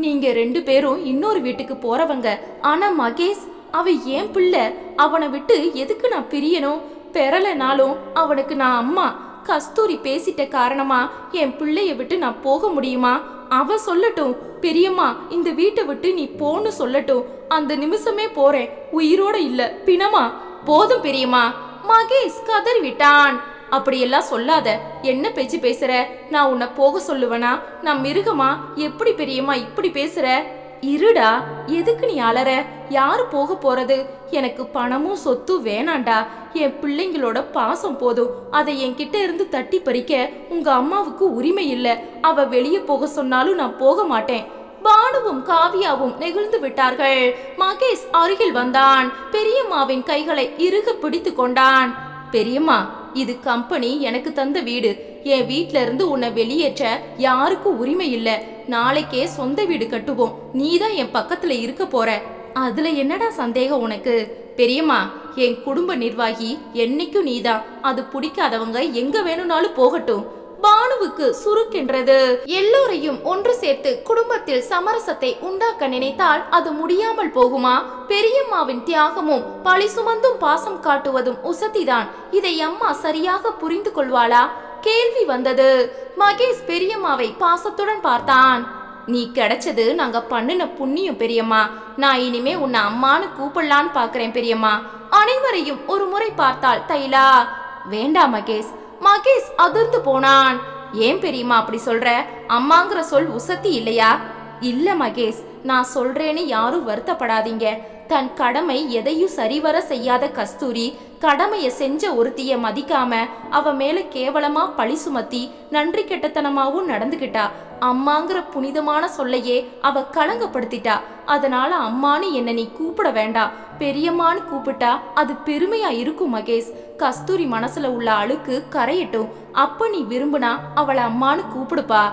[SPEAKER 1] நீங்க 2 பேரும் இன்னொரு வீட்டுக்கு போறவங்க. ஆனா மகேஷ், அவ ஏன் பிள்ளை. அவனை விட்டு எதுக்கு நான் பிரியணும்? பெறலனாலும் அவனுக்கு நான் அம்மா. கஸ்தூரி பேசிட்ட காரணமா என் பிள்ளைய விட்டு நான் போக முடியுமா? அவ சொல்லட்டும். பெரியம்மா, இந்த வீட்டை விட்டு நீ போன்னு சொல்லட்டும். அந்த நிமிஷமே போறேன். உயிரோட இல்ல, பிணமா. போதும் பெரியம்மா. மகேஷ் கதறி விட்டான். அப்படியெல்லாம் சொல்லாத. என்ன பேச்சு பேசுற? நான் உன்னை போக சொல்லுவனா? நான் மிருகமா? எப்படி பெரியம்மா இப்படி பேசுற? இருடா, எதுக்கு நீ அலற? யாரு போக போறது? எனக்கு பணமும் சொத்தும் வேணாண்டா. என் பிள்ளைங்களோட பாசம் போதும். அதை என்கிட்ட இருந்து தட்டி பறிக்க உங்க அம்மாவுக்கு உரிமை இல்ல. அவ வெளியே போக சொன்னாலும் நான் போக மாட்டேன். பானுவும் காவியாவும் நெகிழ்ந்து விட்டார்கள். மகேஷ் அருகில் வந்தான். பெரியம்மாவின் கைகளை இறுக பிடித்து கொண்டான். பெரியம்மா, இது கம்பெனி எனக்கு தந்த வீடு. என் வீட்ல இருந்து உன்னை வெளியேற்ற யாருக்கும் உரிமை இல்ல. நாளைக்கே சொந்த வீடு கட்டுவோம். நீதான் என் பக்கத்துல இருக்க போற. அதுல என்னடா சந்தேகம் உனக்கு? பெரியம்மா, என் குடும்ப நிர்வாகி என்னைக்கும் நீதான். அது பிடிக்காதவங்க எங்க வேணும்னாலும் போகட்டும். பானுவுக்கு சுருக்கென்றது. எல்லோரையும் ஒன்று சேர்த்து குடும்பத்தில் சமரசத்தை உண்டாக்க நினைத்தால் அது முடியாமல் போகுமா? பெரியம்மாவின் தியாகமும் பழி சுமந்தும் பாசம் காட்டுவதும் உசத்திதான். இதை அம்மா சரியாக புரிந்து கொள்வாளா? கேள்வி வந்தது. மகேஷ் பெரியம்மாவை பாசத்துடன் பார்த்தான். நீ கிடைச்சது நாங்க பண்ணின புண்ணியம் பெரியம்மா. நான் இனிமே உன்னை அம்மானு கூப்பிடலான்னு பாக்குறேன் பெரியம்மா. அனைவரையும் ஒரு முறை பார்த்தாள் தைலா. வேண்டாம் மகேஷ். மகேஷ் அதிர்ந்து போனான். ஏன் பெரியம்மா அப்படி சொல்ற? அம்மாங்கிற சொல் உசத்தி இல்லையா? இல்ல மகேஷ், நான் சொல்றேன்னு யாரும் வருத்தப்படாதீங்க. தன் கடமை எதையும் சரிவர செய்யாத கஸ்தூரி கடமைய செஞ்ச ஒருத்திய மதிக்காம அவ மேல கேவலமா பழி சுமத்தி நன்றி கெட்டத்தனமாவும் நடந்துகிட்டா. அம்மாங்கிற புனிதமான சொல்லையே அவ களங்கப்படுத்திட்டா. அதனால அம்மானு என்ன நீ கூப்பிட வேண்டாம். பெரியம்மான்னு கூப்பிட்டா அது பெருமையா இருக்கும் மகேஷ். கஸ்தூரி மனசுல உள்ள அழுக்கு கரையட்டும். அப்ப நீ விரும்புனா அவளை அம்மானு கூப்பிடுப்பா.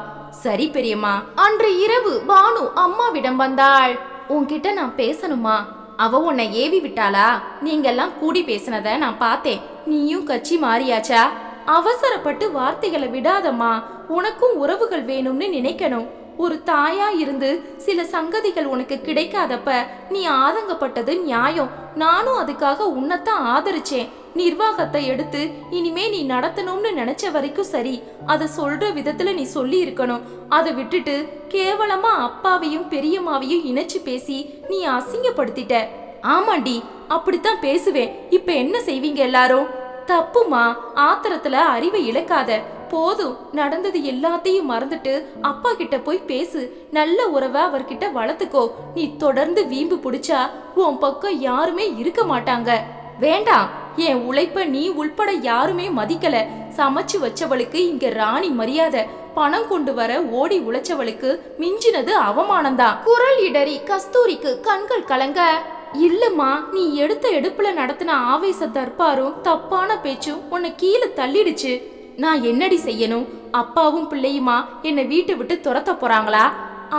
[SPEAKER 1] சரி பெரியம்மா. அன்று இரவு பானு அம்மாவிடம் வந்தாள். உன்கிட்ட நான் பேசணுமா? அவ உன்னை ஏவி விட்டாளா? நீங்கெல்லாம் கூடி பேசினத நான் பார்த்தேன். நீயும் கட்சி மாறியாச்சா?
[SPEAKER 2] அவசரப்பட்டு வார்த்தைகளை விடாதம்மா. உனக்கும் உறவுகள் வேணும்னு நினைக்கணும். ஒரு தாயா இருந்து சில சங்கதிகள் உனக்கு கிடைக்காதப்ப நீ ஆதங்கப்பட்டது நியாயம். நானும் அதுக்காக உன்னைத்தான் ஆதரிச்சேன். நிர்வாகத்தை எடுத்து இனிமே நீ நடத்தணும்னு நினைச்ச வரைக்கும் சரி. அதை சொல்ற விதத்துல நீ சொல்லி இருக்கணும். அதை விட்டுட்டு கேவலமா அப்பாவையும் பெரியம்மாவையும் இணைச்சு பேசி நீ அசிங்கப்படுத்திட்ட. ஆமாண்டி, அப்படித்தான் பேசுவேன். இப்ப என்ன செய்வீங்க எல்லாரும்? தப்புமா, ஆத்திரத்துல அறிவை இழக்காத. போதும், நடந்தது எல்லாத்தையும் மறந்துட்டு அப்பா கிட்ட போய் பேசு. நல்ல உறவை அவர்கிட்ட வளர்த்துக்கோ. நீ தொடர்ந்து வீம்பு பிடிச்சா உன் பக்கம் யாருமே இருக்க மாட்டாங்க. வேண்டாம், என் உழைப்ப நீ உள்பட யாருமே மதிக்கல. சமைச்சு வச்சவளுக்கு இங்க ராணி மரியாதை. பணம் கொண்டு வர ஓடி உழைச்சவளுக்கு மிஞ்சினது அவமானம்தான். குரல் இடறி கஸ்தூரிக்கு கண்கள் கலங்க. இல்லம்மா, நீ எடுத்த எடுப்புல நடத்தின ஆவேச தர்பாரும் தப்பான பேச்சும் உன்னை கீழே தள்ளிடுச்சு. நான் என்னடி செய்யணும்? அப்பாவும் பிள்ளையுமா என்னை வீட்டை விட்டு துரத்த போறாங்களா?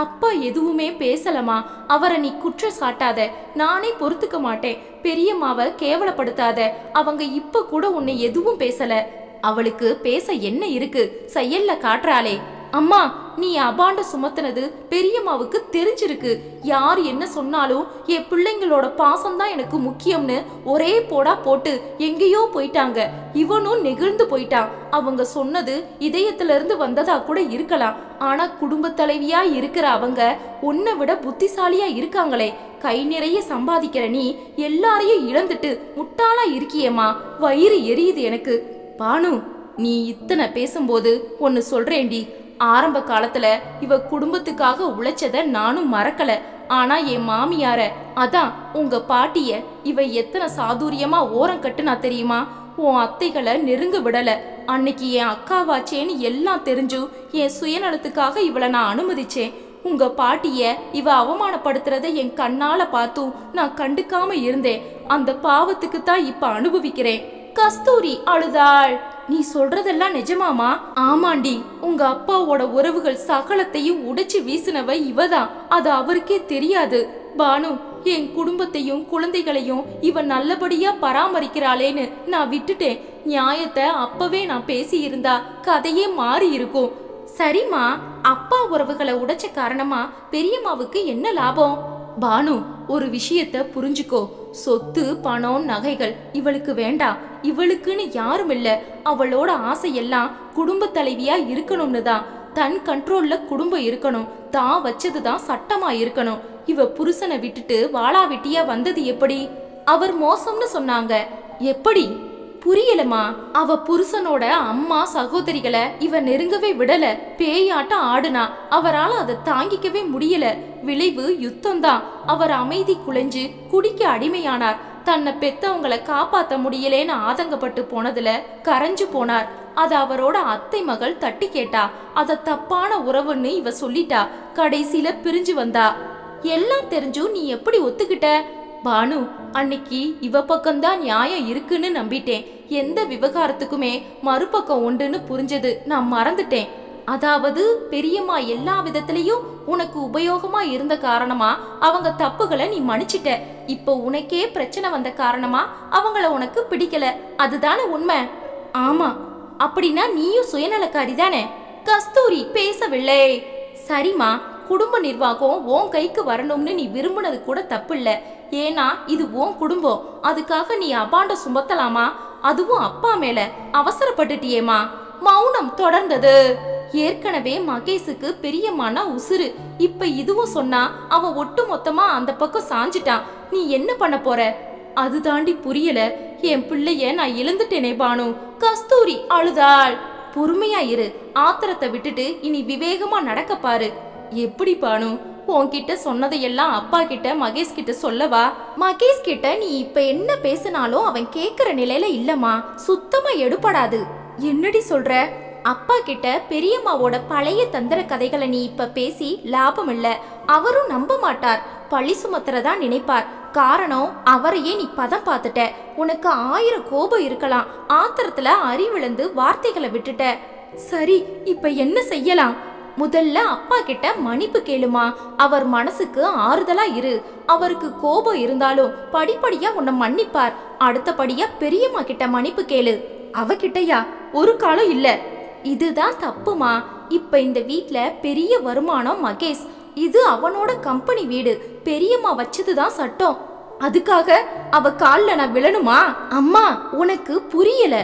[SPEAKER 2] அப்பா எதுவுமே பேசலமா. அவரை நீ குற்றம் சாட்டாத. நானே பொறுத்துக்க மாட்டேன். பெரியம்மாவை கேவலப்படுத்தாத. அவங்க இப்ப கூட உன்னை எதுவும் பேசல. அவளுக்கு பேச என்ன இருக்கு? செயல்ல காட்டுறாளே. அம்மா, நீ அபாண்ட சுமத்தினது பெரியம்மாவுக்கு தெரிஞ்சிருக்கு. யார் என்ன சொன்னாலும் என் பிள்ளைங்களோட பாசம்தான் எனக்கு முக்கியம்னு ஒரே போடா போட்டு எங்கேயோ போயிட்டாங்க. இவனும் நெகிழ்ந்து போயிட்டான். அவங்க சொன்னது இதயத்துல இருந்து வந்ததா கூட இருக்கலாம். ஆனா குடும்ப தலைவியா இருக்கிற அவங்க உன்னை விட புத்திசாலியா இருக்காங்களே. கை நிறைய சம்பாதிக்கிற நீ எல்லாரையும் இழந்துட்டு முட்டாளா இருக்கியேம்மா. வயிறு எரியுது எனக்கு. பானு, நீ இத்தனை பேசும்போது ஒன்னு சொல்றேன்டி. ஆரம்ப காலத்துல இவ குடும்பத்துக்காக உழைச்சத நானும் மறக்கல. ஆனா என் மாமியார, அதான் உங்க பாட்டிய, இவ எத்தனை சாதுரியமா ஓரம் கட்டுனா தெரியுமா? உன் அத்தைகளை நெருங்க விடல. அன்னைக்கு என் அக்காவாச்சேன்னு எல்லாம் தெரிஞ்சும் என் சுயநலத்துக்காக இவளை நான் அனுமதிச்சேன். உங்க பாட்டிய இவ அவமானப்படுத்துறத என் கண்ணால பார்த்தும் நான் கண்டுக்காம இருந்தேன். அந்த பாவத்துக்கு தான் இப்ப அனுபவிக்கிறேன். கஸ்தூரி அழுதாள். நீ சொல்றதெல்லாம் நிஜமாமா? ஆமாண்டி, உங்க அப்பாவோட உறவுகள் சகலத்தையும் உடைச்சு வீசினவ இவதான். அது அவருக்கே தெரியாது. பானு, என் குடும்பத்தையும் குழந்தைகளையும் இவ நல்லபடியா பராமரிக்கிறாளேன்னு நான் விட்டுட்டேன். நியாயத்தை அப்பவே நான் பேசி இருந்தா கதையே மாறி இருக்கும். சரிம்மா, அப்பா உறவுகளை உடைச்ச காரணமா பெரியம்மாவுக்கு என்ன லாபம்? பானு, ஒரு விஷயத்த புரிஞ்சுக்கோ. சொத்து, பணம், நகைகள் இவளுக்கு வேண்டாம். இவளுக்குன்னு யாரும் இல்ல. அவளோட ஆசையெல்லாம் குடும்ப தலைவியா இருக்கணும்னு தான். தன் கண்ட்ரோல்ல குடும்பம் இருக்கணும். தான் வச்சதுதான் சட்டமா இருக்கணும். இவ புருஷனை விட்டுட்டு வாளா வெட்டியா வந்தது எப்படி? அவர் மோசம்னு சொன்னாங்க. எப்படி? புரியலமா. அவ புருஷனோட அம்மா சகோதரிகளை இவ நெருங்கவே விடல. பேயாட்டம் ஆடுனா. அவரால் அதை தாங்கிக்கவே முடியல. விளைவு யுத்தம்தான். அவர் அமைதி குலைஞ்சு குடிக்க அடிமையானார். தன்னை பெத்தவங்களை காப்பாத்த முடியலேன்னு ஆதங்கப்பட்டு போனதுல கரைஞ்சு போனார். அத அவரோட அத்தை மகள் தட்டி கேட்டா. அத தப்பான உறவுன்னு இவ சொல்லிட்டா. கடைசியில பிரிஞ்சு வந்தா. எல்லாம் தெரிஞ்சும் நீ எப்படி ஒத்துக்கிட்ட? பானு, அன்னைக்கு இவ பக்கம்தான் நியாயம் இருக்குன்னு நம்பிட்டேன். எந்த விவகாரத்துக்குமே மறுபக்கம் உண்டுன்னு புரிஞ்சது நான் மறந்துட்டேன். அதாவது பெரியம்மா எல்லா விதத்திலையும் உனக்கு உபயோகமா இருந்த காரணமா அவங்க தப்புகளை நீ மன்னிச்சிட்ட. இப்போ உனக்கே பிரச்சனை வந்த காரணமா அவங்கள உனக்கு பிடிக்கல. அதுதானே உண்மை? ஆமா. அப்படின்னா நீயும் சுயநலக்காரி தானே? கஸ்தூரி பேசவில்லை. சரிம்மா, குடும்ப நிர்வாகம் உன் கைக்கு வரணும்னு நீ விரும்பினது கூட தப்பு இல்ல. ஏன்னா இது உன் குடும்பம். அதுக்காக நீ அபாண்ட சுமத்தலாமா? அதுவும் அப்பா மேல. அவசரப்பட்டுட்டியேமா. மௌனம் தொடர்ந்தது. ஏற்கனவே மகேஷுக்கு பெரியம்மானா உசுறு. இப்ப இதுவும் சொன்னா அவன் ஒட்டு மொத்தமா அந்த பக்கம் சாஞ்சிட்டான். நீ என்ன பண்ண போற? அது தாண்டி புரியல. என் பிள்ளைய நான் இழந்துட்டேனே பானு. கஸ்தூரி அழுதாள். பொறுமையா இரு. ஆத்திரத்தை விட்டுட்டு இனி விவேகமா நடக்க பாரு. எப்படி பானு? உன்கிட்ட சொன்னதையெல்லாம் அப்பா கிட்ட மகேஷ் கிட்ட சொல்லவா? மகேஷ் கிட்ட நீ இப்ப என்ன பேசினாலும் அவன் கேக்குற நிலையில இல்லம்மா. சுத்தமா எடுபடாது. என்னடி சொல்ற? அப்பா கிட்ட பெரியம்மாவோட பழைய தந்திர கதைகளை நீ இப்ப பேசி லாபம் இல்ல. அவரும் நம்ப மாட்டார். பழி சுமத்துறதா நினைப்பார். காரணம், அவரையே நீ பதம் பார்த்துட்ட. உனக்கு 1000 கோபம் இருக்கலாம். ஆத்திரத்துல அறிவிழந்து வார்த்தைகளை விட்டுட்ட. சரி, இப்ப என்ன செய்யலாம்? முதல்ல அப்பா கிட்ட மன்னிப்பு கேளுமா. அவர் மனசுக்கு ஆறுதலா இரு. அவருக்கு கோபம் இருந்தாலும் படிப்படியா உன்னை மன்னிப்பார். அடுத்தபடியா பெரியம்மா கிட்ட மன்னிப்பு கேளு. அவகிட்டயா? ஒரு காலம் இல்ல. இதுதான் தப்புமா. இப்ப இந்த வீட்ல பெரிய வருமானம் மகேஷ். இது அவனோட கம்பெனி வீடு. பெரியம்மா வச்சதுதான் சட்டம். அதுக்காக அவ கால்ல நான் விழணுமா? அம்மா, உனக்கு புரியல.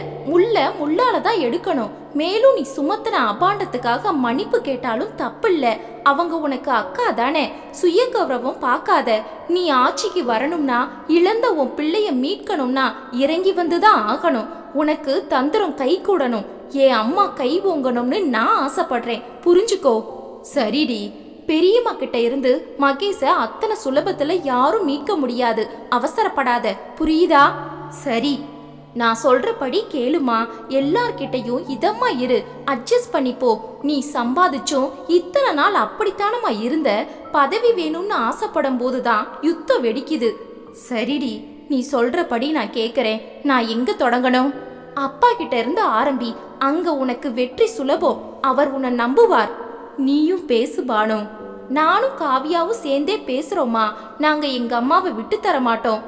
[SPEAKER 2] முள்ளால தான் எடுக்கணும். மேலும் நீ சுமத்தின அபாண்டத்துக்காக மன்னிப்பு கேட்டாலும் தப்பில்ல. அவங்க உனக்கு அக்கா தானே. சுய கௌரவம் பார்க்காத. நீ ஆட்சிக்கு வரணும்னா, இழந்த உன் பிள்ளைய மீட்கணும்னா இறங்கி வந்துதான் ஆகணும். உனக்கு தந்திரம் கை கூடணும். என் அம்மா கை ஓங்கணும்னு நான் ஆசைப்படுறேன், புரிஞ்சுக்கோ. சரிடி. பெரியம்மா கிட்ட இருந்து மகேஷ அத்தனை சுலபத்துல யாரும் மீட்க முடியாது. அவசரப்படாத, புரியுதா? சரி, நான் சொல்றபடி கேளுமா. எல்லார்கிட்டையும் இதம்மா இரு. அட்ஜஸ்ட் பண்ணிப்போ. நீ சம்பாதிச்சும் இத்தனை நாள் அப்படித்தானமா இருந்த. பதவி வேணும்னு ஆசைப்படும் போதுதான் யுத்தம் வெடிக்குது. சரிடி, நீ சொல்றபடி நான் கேக்குறேன். நான் எங்க தொடங்கணும்? அப்பா கிட்ட இருந்து ஆரம்பி. அங்க உனக்கு வெற்றி சுலபம். அவர் உன்னை நம்புவார். நீயும் பேசு பானு. நானும் காவியாவும் சேர்ந்தே பேசுறோமா. நாங்க எங்க அம்மாவை விட்டு தர மாட்டோம்.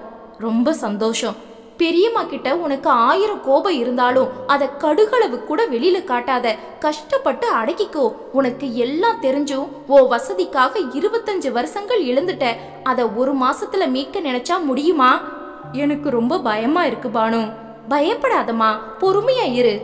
[SPEAKER 2] ரொம்ப சந்தோஷம். பெரியம்மா கிட்ட உனக்கு 1000 கோபம் இருந்தாலும் அதை கடுகளவு கூட வெளியில காட்டாத. கஷ்டப்பட்டு அடக்கிக்கோ. உனக்கு எல்லாம் தெரிஞ்சும் ஓ வசதிக்காக 25 வருஷங்கள் இழந்துட்ட. அதை 1 மாசத்துல மீட்க நினைச்சா முடியுமா? எனக்கு ரொம்ப பயமா இருக்கு பானு. பயப்படாதம்மா, பொறுமையா இரு.